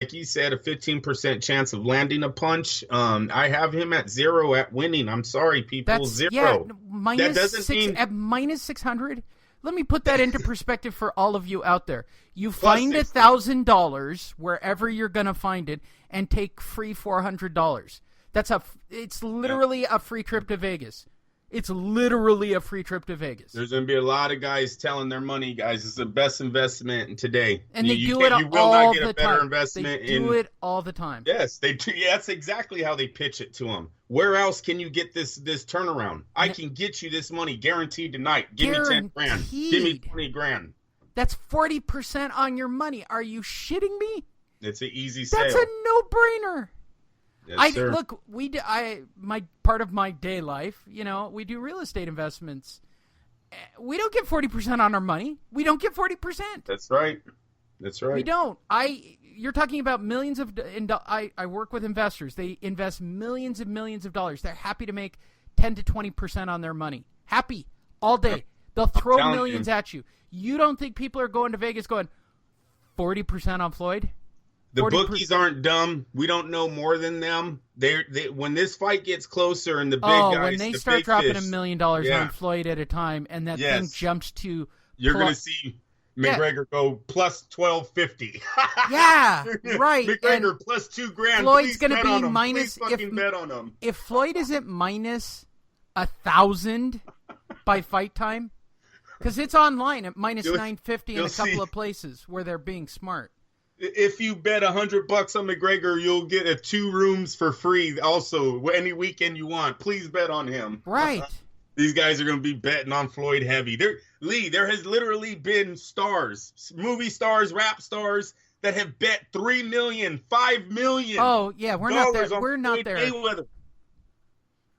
you said, a 15% chance of landing a punch. I have him at 0 at winning. I'm sorry, people, That's yeah, 0. That minus doesn't six mean at minus 600. Let me put that into perspective for all of you out there. You plus find 60. $1,000 wherever you're gonna find it, and take free $400. It's literally a free trip to Vegas. It's literally a free trip to Vegas. There's going to be a lot of guys telling their money, guys. It's the best investment today. And they do you it will all not get the a better time. investment They do it all the time. Yes, they do. Yeah, that's exactly how they pitch it to them. Where else can you get this turnaround? I can get you this money guaranteed tonight. Give me 10 grand. Give me 20 grand. That's 40% on your money. Are you shitting me? It's an easy sale. That's a no-brainer. Yes, sir. Look, my part of my day life, we do real estate investments. We don't get 40% on our money. We don't get 40%. That's right. We don't. You're talking about millions of. I work with investors. They invest millions and millions of dollars. They're happy to make 10 to 20% on their money. Happy all day. They'll throw millions at you. You don't think people are going to Vegas going 40% on Floyd? The bookies aren't dumb. We don't know more than them. They when this fight gets closer and the big guys, when they start dropping $1 million on Floyd at a time, and that thing jumps to, you're going to see McGregor go plus 1250. Yeah, right. McGregor and plus $2,000. Floyd's going to be minus. Bet on him. If Floyd isn't minus 1,000 by fight time, because it's online at minus 950 in a couple of places where they're being smart. If you bet $100 on McGregor, you'll get 2 rooms for free. Also, any weekend you want, please bet on him. Right. These guys are going to be betting on Floyd heavy. There has literally been stars, movie stars, rap stars that have bet $3 million, $5 million. Oh yeah, we're not there. We're not there. Mayweather.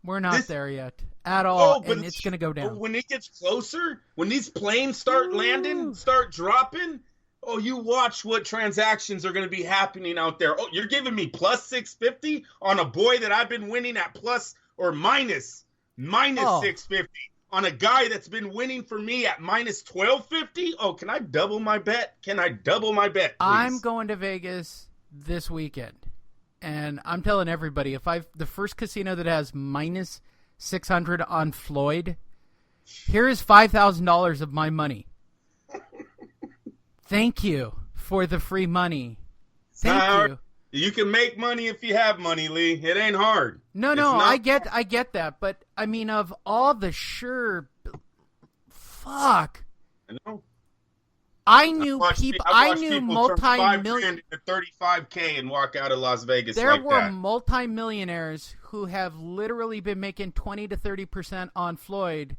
We're not there yet at all, and it's going to go down. When it gets closer, when these planes start landing, start dropping. Oh, you watch what transactions are going to be happening out there. Oh, you're giving me plus 650 on a boy that I've been winning at plus or minus 650 on a guy that's been winning for me at minus 1250. Oh, can I double my bet? Please? I'm going to Vegas this weekend, and I'm telling everybody, the first casino that has minus 600 on Floyd, here is $5,000 of my money. Thank you for the free money. Thank you. You can make money if you have money, Lee. It ain't hard. No, I get that, but I mean, of all the fuck. I know. I knew people multi-million to 35K and walk out of Las Vegas. There were multi-millionaires who have literally been making 20 to 30% on Floyd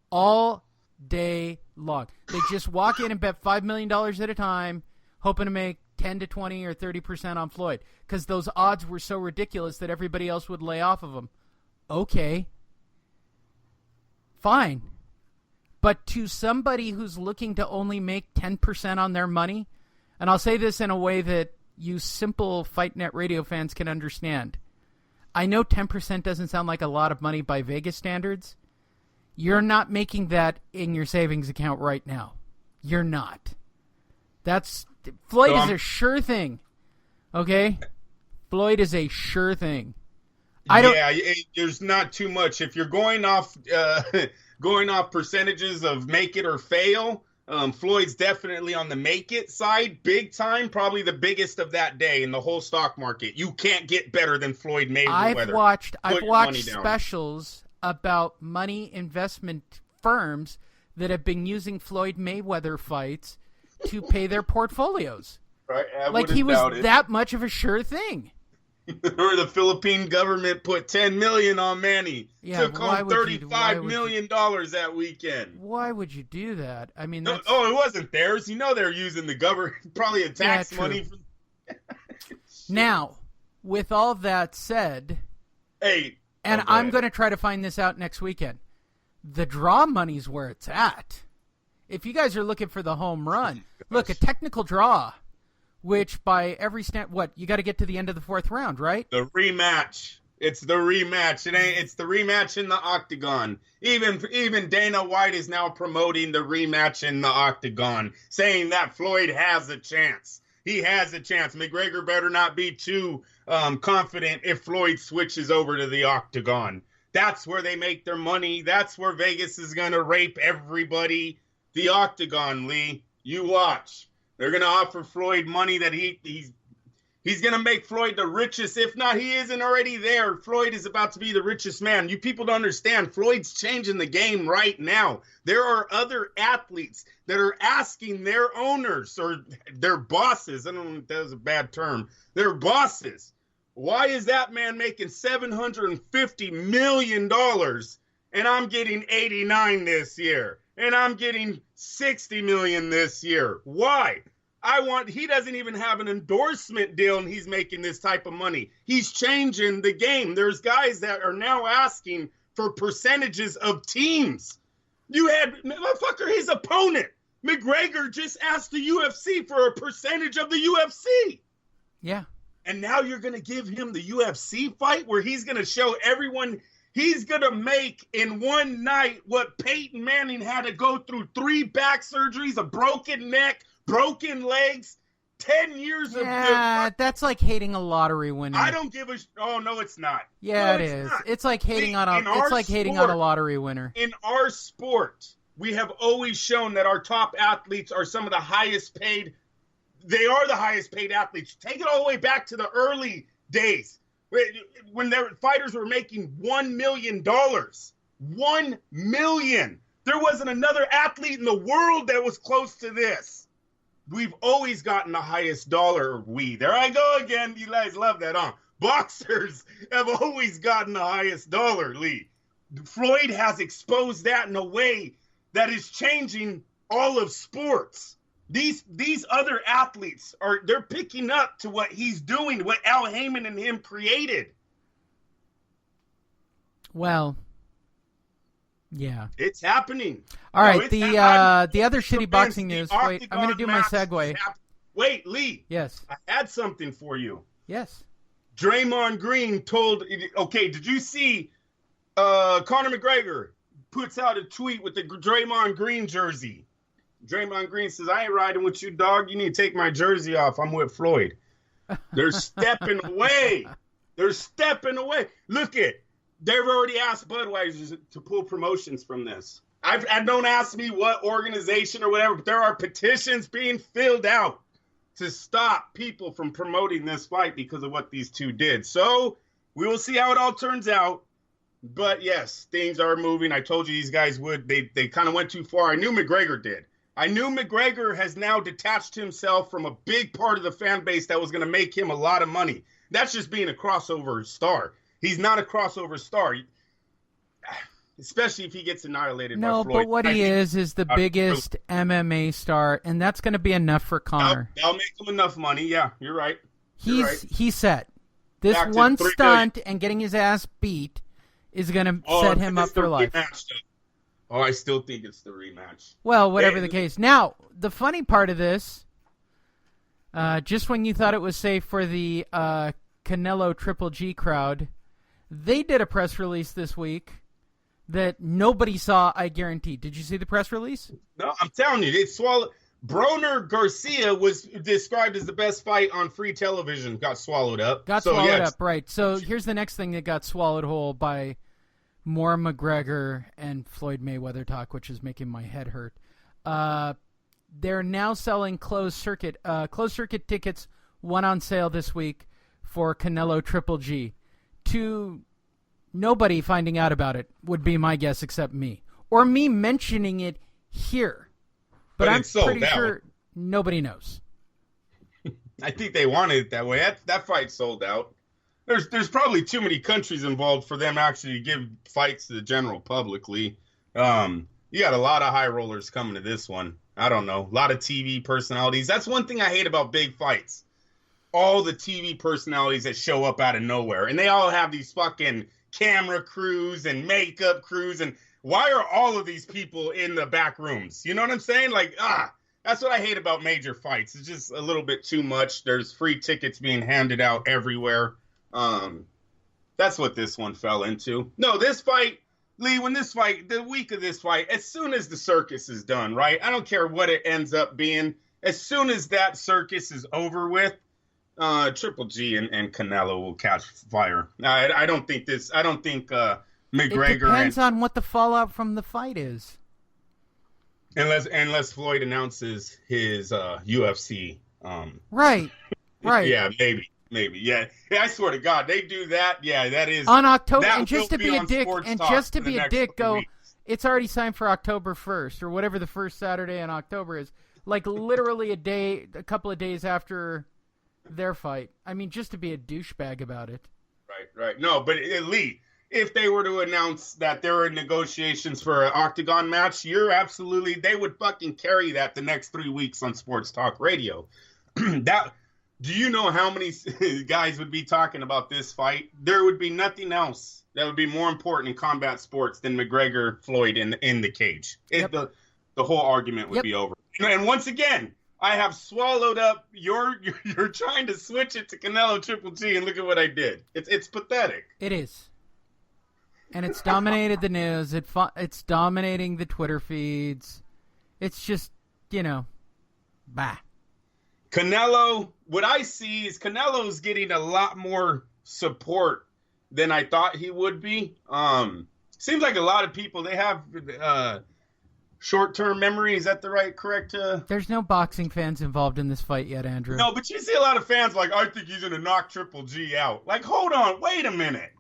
all day long. They just walk in and bet $5 million at a time, hoping to make 10 to 20 or 30% on Floyd, because those odds were so ridiculous that everybody else would lay off of them. Okay. Fine. But to somebody who's looking to only make 10% on their money, and I'll say this in a way that you simple Fight Net Radio fans can understand. I know 10% doesn't sound like a lot of money by Vegas standards. You're not making that in your savings account right now. You're not. Floyd is a sure thing. Okay? Floyd is a sure thing. There's not too much. If you're going off percentages of make it or fail, Floyd's definitely on the make it side, big time, probably the biggest of that day in the whole stock market. You can't get better than Floyd Mayweather. I've watched specials about money investment firms that have been using Floyd Mayweather fights to pay their portfolios. Right, like he was that much of a sure thing. Or the Philippine government put $10 million on Manny. Took home $35 million that weekend. Why would you do that? I mean, it wasn't theirs. They're using the government, probably a tax money. Now, with all that said, I'm going to try to find this out next weekend. The draw money's where it's at. If you guys are looking for the home run, look, a technical draw. Which by every you got to get to the end of the 4th round, right? The rematch. It's the rematch. It's the rematch in the octagon. Even Dana White is now promoting the rematch in the octagon, saying that Floyd has a chance. he has a chance. McGregor better not be too confident if Floyd switches over to the octagon. That's where they make their money. That's where Vegas is going to rape everybody. The octagon, Lee. You watch. They're going to offer Floyd money that he's going to make Floyd the richest. If not, he isn't already there. Floyd is about to be the richest man. You people don't understand. Floyd's changing the game right now. There are other athletes that are asking their owners or their bosses. I don't know if that was a bad term. Their bosses. Why is that man making $750 million and I'm getting 89 this year? And I'm getting 60 million this year. Why? He doesn't even have an endorsement deal and he's making this type of money. He's changing the game. There's guys that are now asking for percentages of teams. You had, motherfucker, his opponent, McGregor, just asked the UFC for a percentage of the UFC. Yeah. And now you're going to give him the UFC fight where he's going to show everyone he's going to make in one night what Peyton Manning had to go through 3 back surgeries, a broken neck, broken legs, 10 years of... Yeah, that's like hating a lottery winner. I don't give a... Oh, no, it's not. Yeah, no, it is. Not. It's like hating on a lottery winner. In our sport, we have always shown that our top athletes are some of the highest paid... They are the highest paid athletes. Take it all the way back to the early days when their fighters were making $1 million. $1 million. There wasn't another athlete in the world that was close to this. We've always gotten the highest dollar. There I go again. You guys love that, huh? Boxers have always gotten the highest dollar, Lee. Floyd has exposed that in a way that is changing all of sports. These other athletes they're picking up to what he's doing, what Al Heyman and him created. Well, yeah, it's happening. All right, the other shitty boxing news. Wait, I'm going to do my segue. Wait, Lee. Yes, I had something for you. Yes. Draymond Green told. Okay, did you see? Conor McGregor puts out a tweet with the Draymond Green jersey. Draymond Green says, "I ain't riding with you, dog. You need to take my jersey off. I'm with Floyd." They're stepping away. They're stepping away. Look they've already asked Budweiser to pull promotions from this. I don't ask me what organization or whatever, but there are petitions being filled out to stop people from promoting this fight because of what these two did. So we will see how it all turns out. But yes, things are moving. I told you these guys would. They kind of went too far. I knew McGregor did. I knew McGregor has now detached himself from a big part of the fan base that was going to make him a lot of money. That's just being a crossover star. He's not a crossover star, especially if he gets annihilated by Floyd. No, but what he is the biggest MMA star, and that's going to be enough for Conor. That'll make him enough money. Yeah, you're right. He's set. This one stunt and getting his ass beat is going to set him up for life. Oh, I still think it's the rematch. Well, whatever the case. Now, the funny part of this, just when you thought it was safe for the Canelo Triple G crowd, they did a press release this week that nobody saw, I guarantee. Did you see the press release? No, I'm telling you, it swallowed. Broner Garcia was described as the best fight on free television. Got swallowed up. Right. So here's the next thing that got swallowed whole by more McGregor and Floyd Mayweather talk, which is making my head hurt. They're now selling closed circuit tickets went on sale this week for Canelo Triple G. To nobody finding out about it would be my guess except me. Or me mentioning it here. But I'm pretty sure nobody knows. I think they wanted it that way. That fight sold out. There's probably too many countries involved for them actually to give fights to the general publicly. You got a lot of high rollers coming to this one. I don't know. A lot of TV personalities. That's one thing I hate about big fights. All the TV personalities that show up out of nowhere. And they all have these fucking camera crews and makeup crews. And why are all of these people in the back rooms? You know what I'm saying? That's what I hate about major fights. It's just a little bit too much. There's free tickets being handed out everywhere. That's what this one fell into. No, this fight, Lee, the week of this fight, as soon as the circus is done, right? I don't care what it ends up being. as soon as that circus is over with, Triple G and Canelo will catch fire. I don't think McGregor. It depends on what the fallout from the fight is. Unless Floyd announces his UFC. Right. Yeah, maybe. Yeah, I swear to God, they do that. Yeah, that is on October. That and just to be a dick, go. It's already signed for October 1st or whatever the first Saturday in October is. Like literally a couple of days after their fight. I mean, just to be a douchebag about it. Right. No, but Lee, if they were to announce that there were negotiations for an octagon match, they would fucking carry that the next 3 weeks on sports talk radio. Do you know how many guys would be talking about this fight? There would be nothing else that would be more important in combat sports than McGregor Floyd in the cage. Yep. The whole argument would be over. And once again, I have swallowed up you're trying to switch it to Canelo Triple G, and look at what I did. It's pathetic. It is. And it's dominated the news. It's dominating the Twitter feeds. It's just, bah. Canelo, what I see is Canelo's getting a lot more support than I thought he would be. Seems like a lot of people, they have short-term memory. Is that correct? There's no boxing fans involved in this fight yet, Andrew. No, but you see a lot of fans like, I think he's going to knock Triple G out. Like, hold on, wait a minute.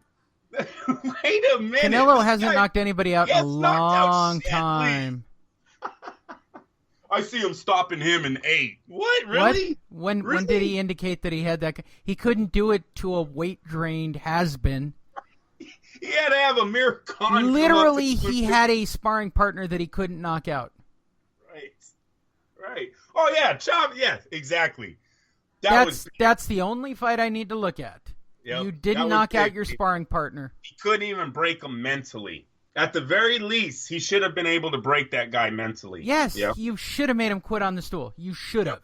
Canelo hasn't knocked anybody out in a long time. I see him stopping him in 8. What? Really? When really? When did he indicate that he had that? He couldn't do it to a weight-drained has-been. He had to have Amir Khan. Literally, he had a sparring partner that he couldn't knock out. Right. Oh, yeah, yeah, exactly. That's the only fight I need to look at. Yep, you didn't knock out your sparring partner. He couldn't even break him mentally. At the very least, he should have been able to break that guy mentally. Yes, you should have made him quit on the stool. You should have.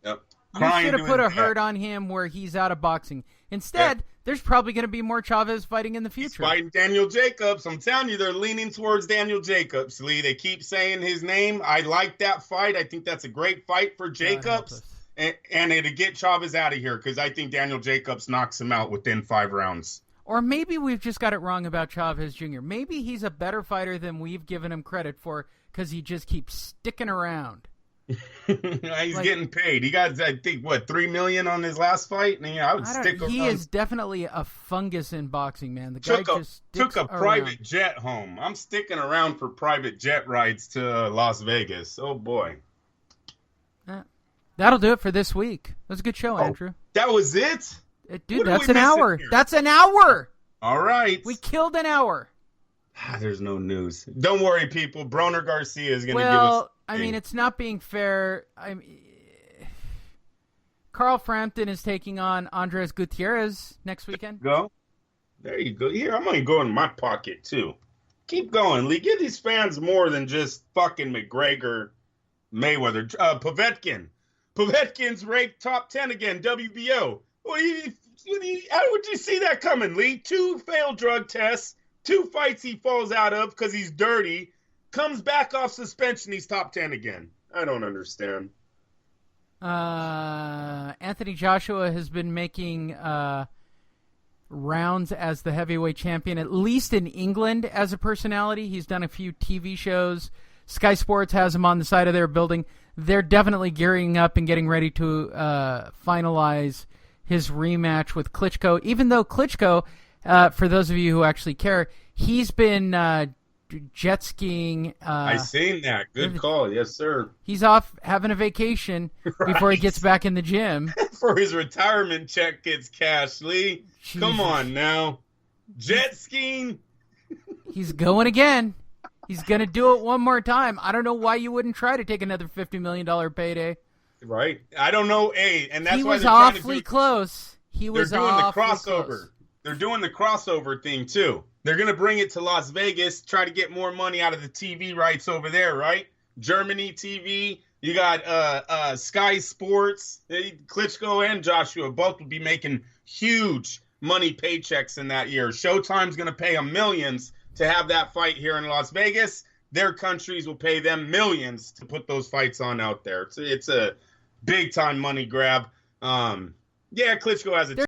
Yep. You should have put a hurt on him where he's out of boxing. Instead, there's probably going to be more Chavez fighting in the future. He's fighting Daniel Jacobs. I'm telling you, they're leaning towards Daniel Jacobs, Lee. They keep saying his name. I like that fight. I think that's a great fight for Jacobs. And it'll get Chavez out of here because I think Daniel Jacobs knocks him out within 5 rounds. Or maybe we've just got it wrong about Chavez Jr. Maybe he's a better fighter than we've given him credit for because he just keeps sticking around. He's getting paid. He got, I think, $3 million on his last fight? And I would stick around. He is definitely a fungus in boxing, man. The guy just took a private jet home. I'm sticking around for private jet rides to Las Vegas. Oh, boy. That'll do it for this week. That was a good show, Andrew. That was it? Dude, that's an hour. That's an hour. All right. We killed an hour. There's no news. Don't worry, people. Broner Garcia is going to give us... Well, I mean, it's not being fair. Carl Frampton is taking on Andres Gutierrez next weekend. There you go. Here, I'm going to go in my pocket, too. Keep going, Lee. Give these fans more than just fucking McGregor, Mayweather. Povetkin's ranked top 10 again, WBO. How would you see that coming, Lee? 2 failed drug tests, 2 fights he falls out of because he's dirty, comes back off suspension, he's top 10 again. I don't understand. Anthony Joshua has been making rounds as the heavyweight champion, at least in England as a personality. He's done a few TV shows. Sky Sports has him on the side of their building. They're definitely gearing up and getting ready to finalize his rematch with Klitschko. Even though Klitschko, for those of you who actually care, he's been jet skiing. I seen that. Good call. Yes, sir. He's off having a vacation before he gets back in the gym. For his retirement check gets cashed, Lee. Jesus. Come on now. Jet skiing. He's going again. He's going to do it one more time. I don't know why you wouldn't try to take another $50 million payday. Right. I don't know. And that's he why was awfully close. He was awfully close. They're doing the crossover thing, too. They're going to bring it to Las Vegas, try to get more money out of the TV rights over there, right? Germany TV. You got Sky Sports. Klitschko and Joshua both will be making huge money paychecks in that year. Showtime's going to pay them millions to have that fight here in Las Vegas. Their countries will pay them millions to put those fights on out there. It's a big time money grab. Yeah, Klitschko has a